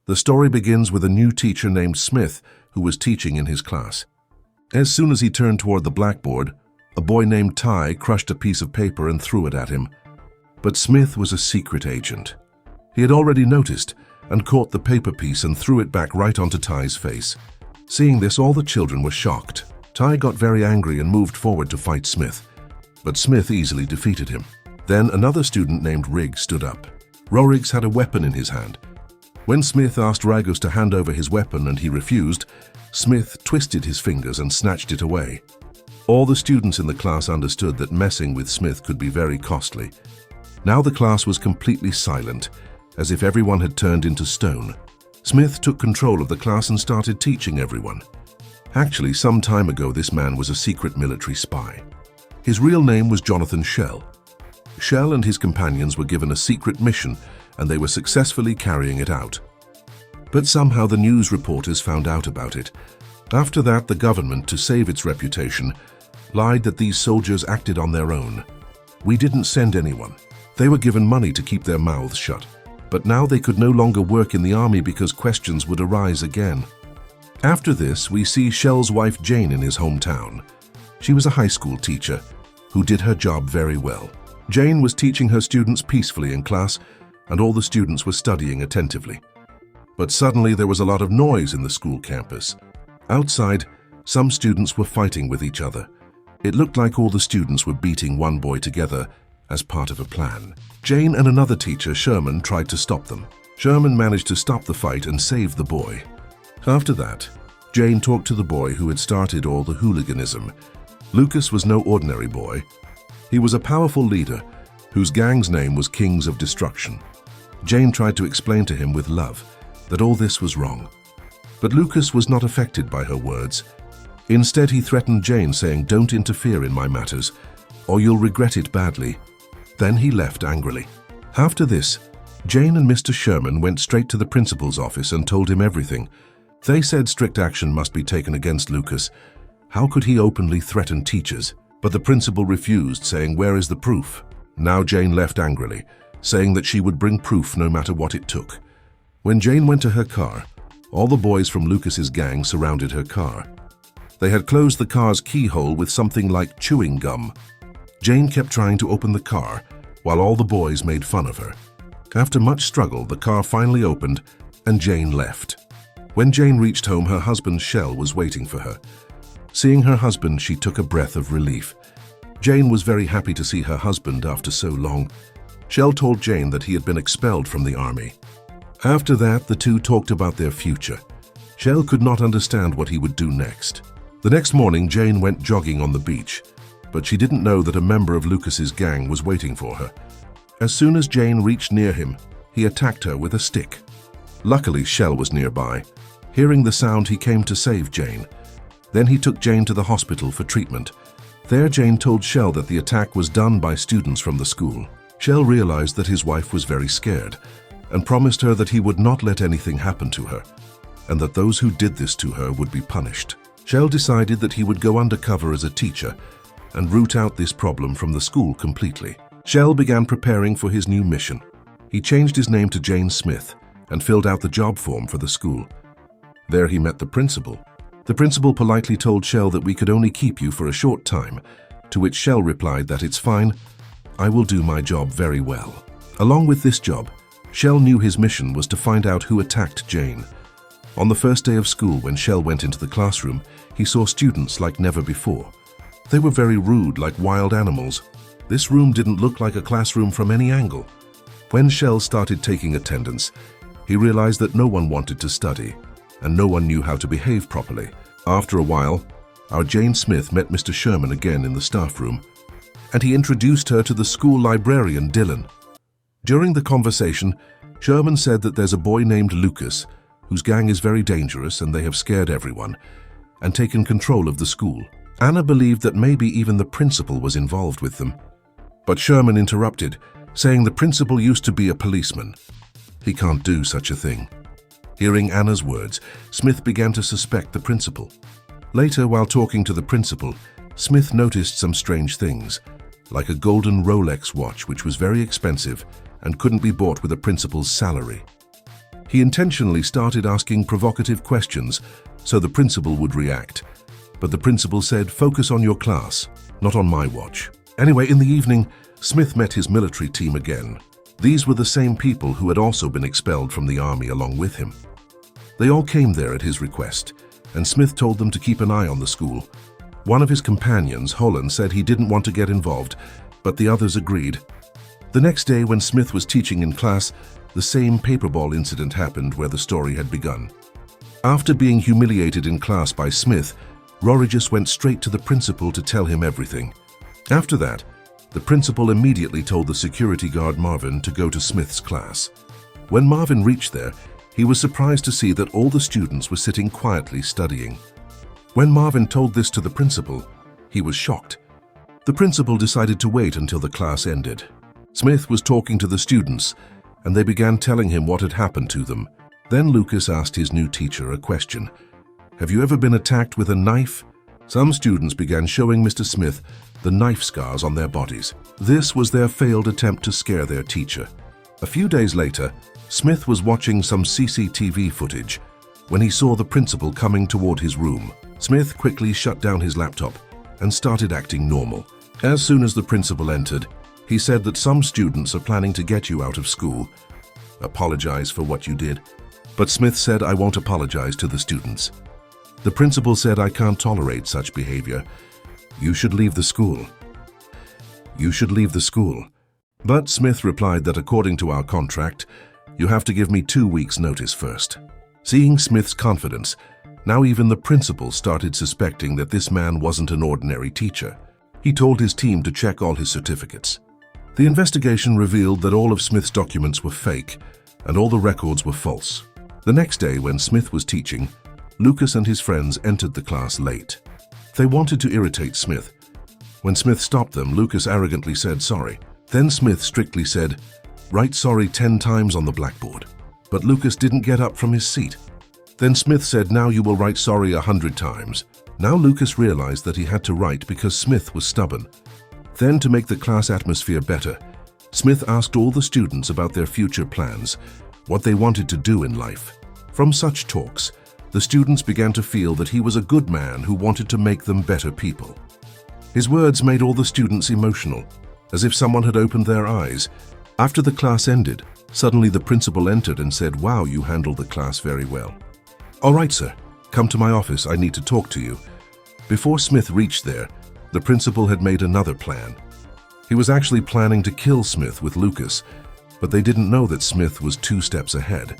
The story begins with a new teacher named Smith who was teaching in his class. As soon as he turned toward the blackboard, a boy named Ty crushed a piece of paper and threw it at him. But Smith was a secret agent. He had already noticed and caught the paper piece and threw it back right onto Ty's face. Seeing this, all the children were shocked. Ty got very angry and moved forward to fight Smith, but Smith easily defeated him. Then another student named Riggs stood up. Roriggs had a weapon in his hand. When Smith asked Ragus to hand over his weapon and he refused, Smith twisted his fingers and snatched it away. All the students in the class understood that messing with Smith could be very costly. Now the class was completely silent, as if everyone had turned into stone. Smith took control of the class and started teaching everyone. Actually, some time ago, this man was a secret military spy. His real name was Jonathan Shell. Shell and his companions were given a secret mission, and they were successfully carrying it out. But somehow the news reporters found out about it. After that, the government, to save its reputation, lied that these soldiers acted on their own. We didn't send anyone. They were given money to keep their mouths shut. But now they could no longer work in the army because questions would arise again. After this, we see Shell's wife Jane in his hometown. She was a high school teacher who did her job very well. Jane was teaching her students peacefully in class, and all the students were studying attentively. But suddenly there was a lot of noise in the school campus. Outside, some students were fighting with each other. It looked like all the students were beating one boy together as part of a plan. Jane and another teacher, Sherman, tried to stop them. Sherman managed to stop the fight and save the boy. After that, Jane talked to the boy who had started all the hooliganism. Lucas was no ordinary boy. He was a powerful leader whose gang's name was Kings of Destruction. Jane tried to explain to him with love that all this was wrong. But Lucas was not affected by her words. Instead, he threatened Jane, saying, "Don't interfere in my matters, or you'll regret it badly." Then he left angrily. After this, Jane and Mr. Sherman went straight to the principal's office and told him everything. They said strict action must be taken against Lucas. How could he openly threaten teachers? But the principal refused, saying, "Where is the proof?" Now Jane left angrily, saying that she would bring proof no matter what it took. When Jane went to her car, all the boys from Lucas's gang surrounded her car. They had closed the car's keyhole with something like chewing gum. Jane kept trying to open the car, while all the boys made fun of her. After much struggle, the car finally opened, and Jane left. When Jane reached home, her husband Shell was waiting for her. Seeing her husband, she took a breath of relief. Jane was very happy to see her husband after so long. Shell told Jane that he had been expelled from the army. After that, the two talked about their future. Shell could not understand what he would do next. The next morning, Jane went jogging on the beach, but she didn't know that a member of Lucas's gang was waiting for her. As soon as Jane reached near him, he attacked her with a stick. Luckily, Shell was nearby. Hearing the sound, he came to save Jane. Then he took Jane to the hospital for treatment. There, Jane told Shell that the attack was done by students from the school. Shell realized that his wife was very scared and promised her that he would not let anything happen to her, and that those who did this to her would be punished. Shell decided that he would go undercover as a teacher and root out this problem from the school completely. Shell began preparing for his new mission. He changed his name to Jane Smith and filled out the job form for the school. There he met the principal. The principal politely told Shell that we could only keep you for a short time, to which Shell replied that it's fine, I will do my job very well. Along with this job, Shell knew his mission was to find out who attacked Jane. On the first day of school, when Shell went into the classroom, he saw students like never before. They were very rude, like wild animals. This room didn't look like a classroom from any angle. When Shell started taking attendance, he realized that no one wanted to study, and no one knew how to behave properly. After a while, our Jane Smith met Mr. Sherman again in the staff room, and he introduced her to the school librarian, Dylan. During the conversation, Sherman said that there's a boy named Lucas, whose gang is very dangerous and they have scared everyone, and taken control of the school. Anna believed that maybe even the principal was involved with them. But Sherman interrupted, saying the principal used to be a policeman. He can't do such a thing. Hearing Anna's words, Smith began to suspect the principal. Later, while talking to the principal, Smith noticed some strange things, like a golden Rolex watch which was very expensive and couldn't be bought with a principal's salary. He intentionally started asking provocative questions so the principal would react. But the principal said, "Focus on your class, not on my watch." Anyway, in the evening, Smith met his military team again. These were the same people who had also been expelled from the army along with him. They all came there at his request, and Smith told them to keep an eye on the school. One of his companions, Holland, said he didn't want to get involved, but the others agreed. The next day, when Smith was teaching in class, the same paperball incident happened where the story had begun. After being humiliated in class by Smith, Rory just went straight to the principal to tell him everything. After that, the principal immediately told the security guard Marvin to go to Smith's class. When Marvin reached there, he was surprised to see that all the students were sitting quietly studying. When Marvin told this to the principal, he was shocked. The principal decided to wait until the class ended. Smith was talking to the students, and they began telling him what had happened to them. Then Lucas asked his new teacher a question. "Have you ever been attacked with a knife?" Some students began showing Mr. Smith the knife scars on their bodies. This was their failed attempt to scare their teacher. A few days later, Smith was watching some CCTV footage when he saw the principal coming toward his room. Smith quickly shut down his laptop and started acting normal. As soon as the principal entered, he said that some students are planning to get you out of school. Apologize for what you did. But Smith said, "I won't apologize to the students." The principal said, "I can't tolerate such behavior. You should leave the school. You should leave the school." But Smith replied that according to our contract, you have to give me 2 weeks' notice first. Seeing Smith's confidence, now even the principal started suspecting that this man wasn't an ordinary teacher. He told his team to check all his certificates. The investigation revealed that all of Smith's documents were fake and all the records were false. The next day, when Smith was teaching, Lucas and his friends entered the class late. They wanted to irritate Smith. When Smith stopped them, Lucas arrogantly said sorry. Then Smith strictly said, "Write sorry 10 times on the blackboard." But Lucas didn't get up from his seat. Then Smith said, "Now you will write sorry 100 times. Now Lucas realized that he had to write because Smith was stubborn. Then, to make the class atmosphere better, Smith asked all the students about their future plans, what they wanted to do in life. From such talks, the students began to feel that he was a good man who wanted to make them better people. His words made all the students emotional, as if someone had opened their eyes. After the class ended, suddenly the principal entered and said, "Wow, you handled the class very well." "All right, sir. Come to my office. I need to talk to you." Before Smith reached there, the principal had made another plan. He was actually planning to kill Smith with Lucas, but they didn't know that Smith was 2 steps ahead.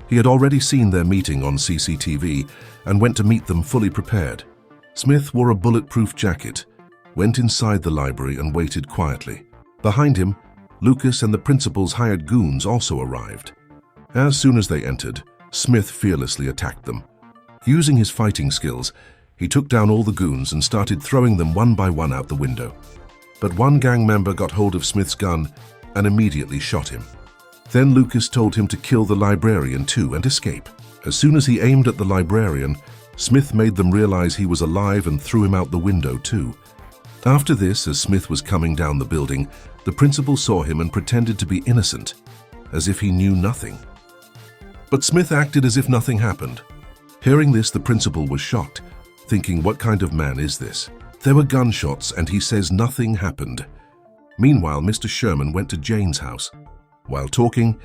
He had already seen their meeting on CCTV and went to meet them fully prepared. Smith wore a bulletproof jacket, went inside the library and waited quietly. Behind him, Lucas and the principal's hired goons also arrived. As soon as they entered, Smith fearlessly attacked them. Using his fighting skills, he took down all the goons and started throwing them one by one out the window. But one gang member got hold of Smith's gun and immediately shot him. Then Lucas told him to kill the librarian too and escape. As soon as he aimed at the librarian, Smith made them realize he was alive and threw him out the window too. After this, as Smith was coming down the building, the principal saw him and pretended to be innocent, as if he knew nothing. But Smith acted as if nothing happened. Hearing this, the principal was shocked, thinking, what kind of man is this? There were gunshots and he says nothing happened. Meanwhile, Mr. Sherman went to Jane's house. While talking,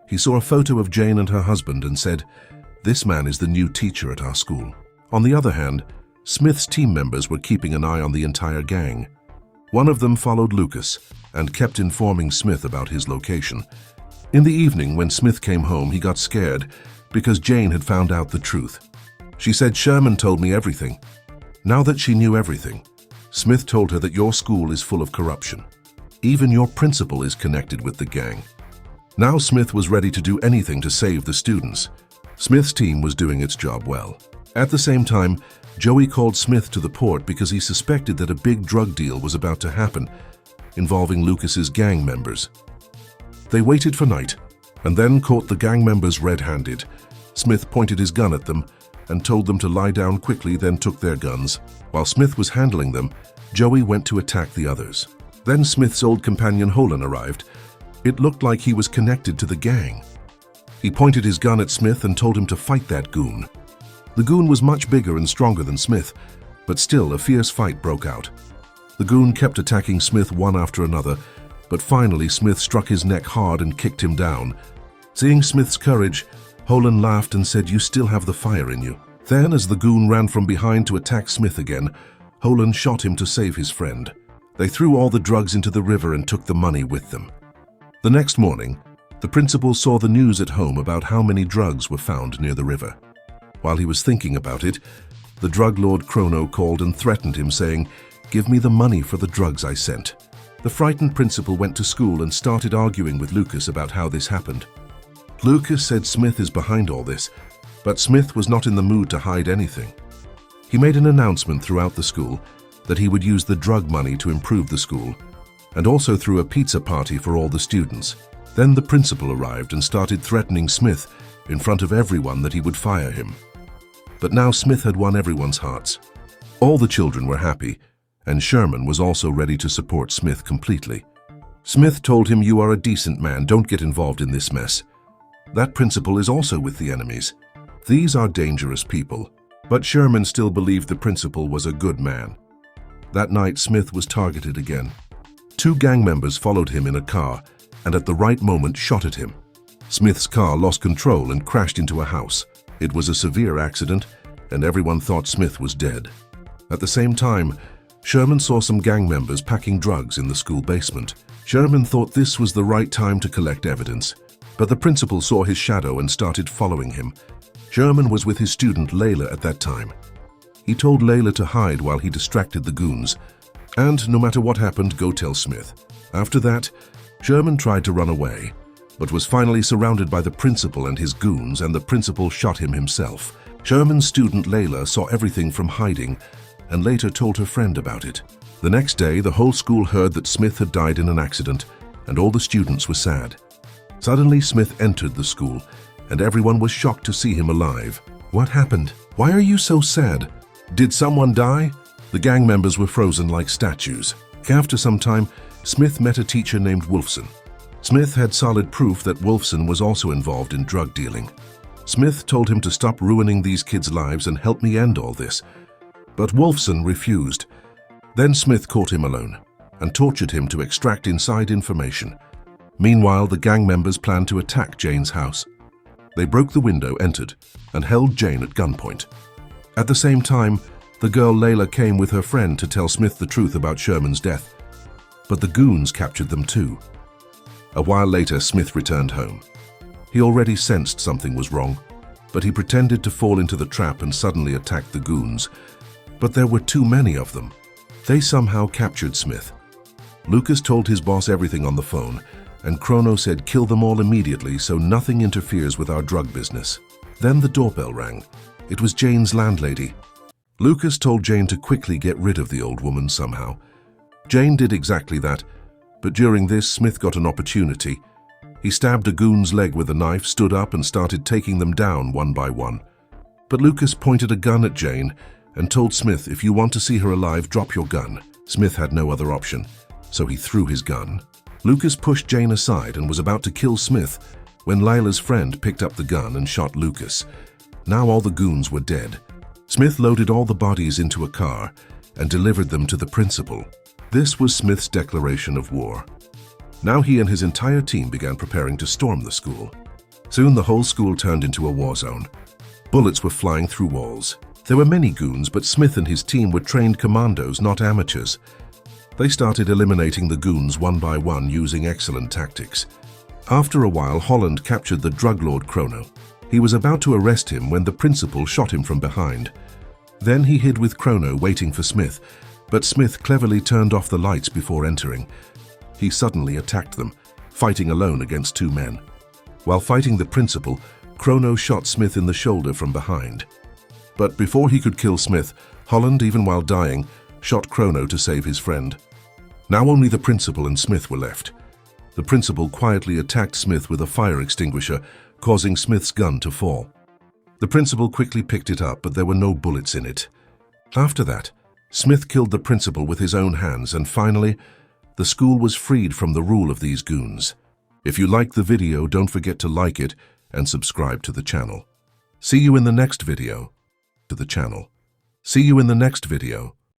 he saw a photo of Jane and her husband and said, "This man is the new teacher at our school." On the other hand, Smith's team members were keeping an eye on the entire gang. One of them followed Lucas and kept informing Smith about his location. In the evening, when Smith came home, he got scared because Jane had found out the truth. She said, "Sherman told me everything." Now that she knew everything, Smith told her that your school is full of corruption. Even your principal is connected with the gang. Now Smith was ready to do anything to save the students. Smith's team was doing its job well. At the same time, Joey called Smith to the port because he suspected that a big drug deal was about to happen, involving Lucas's gang members. They waited for night, and then caught the gang members red-handed. Smith pointed his gun at them and told them to lie down quickly, then took their guns. While Smith was handling them, Joey went to attack the others. Then Smith's old companion Holland arrived. It looked like he was connected to the gang. He pointed his gun at Smith and told him to fight that goon. The goon was much bigger and stronger than Smith, but still a fierce fight broke out. The goon kept attacking Smith one after another, but finally Smith struck his neck hard and kicked him down. Seeing Smith's courage, Holland laughed and said, "You still have the fire in you." Then, as the goon ran from behind to attack Smith again, Holland shot him to save his friend. They threw all the drugs into the river and took the money with them. The next morning, the principal saw the news at home about how many drugs were found near the river. While he was thinking about it, the drug lord Chrono called and threatened him, saying, "Give me the money for the drugs I sent." The frightened principal went to school and started arguing with Lucas about how this happened. Lucas said Smith is behind all this, but Smith was not in the mood to hide anything. He made an announcement throughout the school that he would use the drug money to improve the school, and also threw a pizza party for all the students. Then the principal arrived and started threatening Smith in front of everyone that he would fire him. But now Smith had won everyone's hearts. All the children were happy, and Sherman was also ready to support Smith completely. Smith told him, "You are a decent man, don't get involved in this mess. That principal is also with the enemies. These are dangerous people." But Sherman still believed the principal was a good man. That night, Smith was targeted again. 2 gang members followed him in a car and at the right moment shot at him. Smith's car lost control and crashed into a house. It was a severe accident, and everyone thought Smith was dead. At the same time, Sherman saw some gang members packing drugs in the school basement. Sherman thought this was the right time to collect evidence, but the principal saw his shadow and started following him. Sherman was with his student Layla at that time. He told Layla to hide while he distracted the goons, and no matter what happened, go tell Smith. After that, Sherman tried to run away, but was finally surrounded by the principal and his goons, and the principal shot him himself. Sherman's student Layla saw everything from hiding and later told her friend about it. The next day, the whole school heard that Smith had died in an accident, and all the students were sad. Suddenly, Smith entered the school, and everyone was shocked to see him alive. "What happened? Why are you so sad? Did someone die?" The gang members were frozen like statues. After some time, Smith met a teacher named Wolfson. Smith had solid proof that Wolfson was also involved in drug dealing. Smith told him to stop ruining these kids' lives and help me end all this. But Wolfson refused. Then Smith caught him alone and tortured him to extract inside information. Meanwhile, the gang members planned to attack Jane's house. They broke the window, entered, and held Jane at gunpoint. At the same time, the girl Layla came with her friend to tell Smith the truth about Sherman's death. But the goons captured them too. A while later, Smith returned home. He already sensed something was wrong, but he pretended to fall into the trap and suddenly attacked the goons. But there were too many of them. They somehow captured Smith. Lucas told his boss everything on the phone, and Chrono said, "Kill them all immediately so nothing interferes with our drug business." Then the doorbell rang. It was Jane's landlady. Lucas told Jane to quickly get rid of the old woman somehow. Jane did exactly that, but during this, Smith got an opportunity. He stabbed a goon's leg with a knife, stood up, and started taking them down one by one. But Lucas pointed a gun at Jane and told Smith, "If you want to see her alive, drop your gun." Smith had no other option, so he threw his gun. Lucas pushed Jane aside and was about to kill Smith when Lila's friend picked up the gun and shot Lucas. Now all the goons were dead. Smith loaded all the bodies into a car and delivered them to the principal. This was Smith's declaration of war. Now he and his entire team began preparing to storm the school. Soon the whole school turned into a war zone. Bullets were flying through walls. There were many goons, but Smith and his team were trained commandos, not amateurs. They started eliminating the goons one by one using excellent tactics. After a while, Holland captured the drug lord Chrono. He was about to arrest him when the principal shot him from behind. Then he hid with Chrono, waiting for Smith, but Smith cleverly turned off the lights before entering. He suddenly attacked them, fighting alone against 2 men. While fighting the principal, Chrono shot Smith in the shoulder from behind. But before he could kill Smith, Holland, even while dying, shot Chrono to save his friend. Now only the principal and Smith were left. The principal quietly attacked Smith with a fire extinguisher, causing Smith's gun to fall. The principal quickly picked it up, but there were no bullets in it. After that, Smith killed the principal with his own hands, and finally, the school was freed from the rule of these goons. If you liked the video, don't forget to like it and subscribe to the channel. See you in the next video. To the channel. See you in the next video.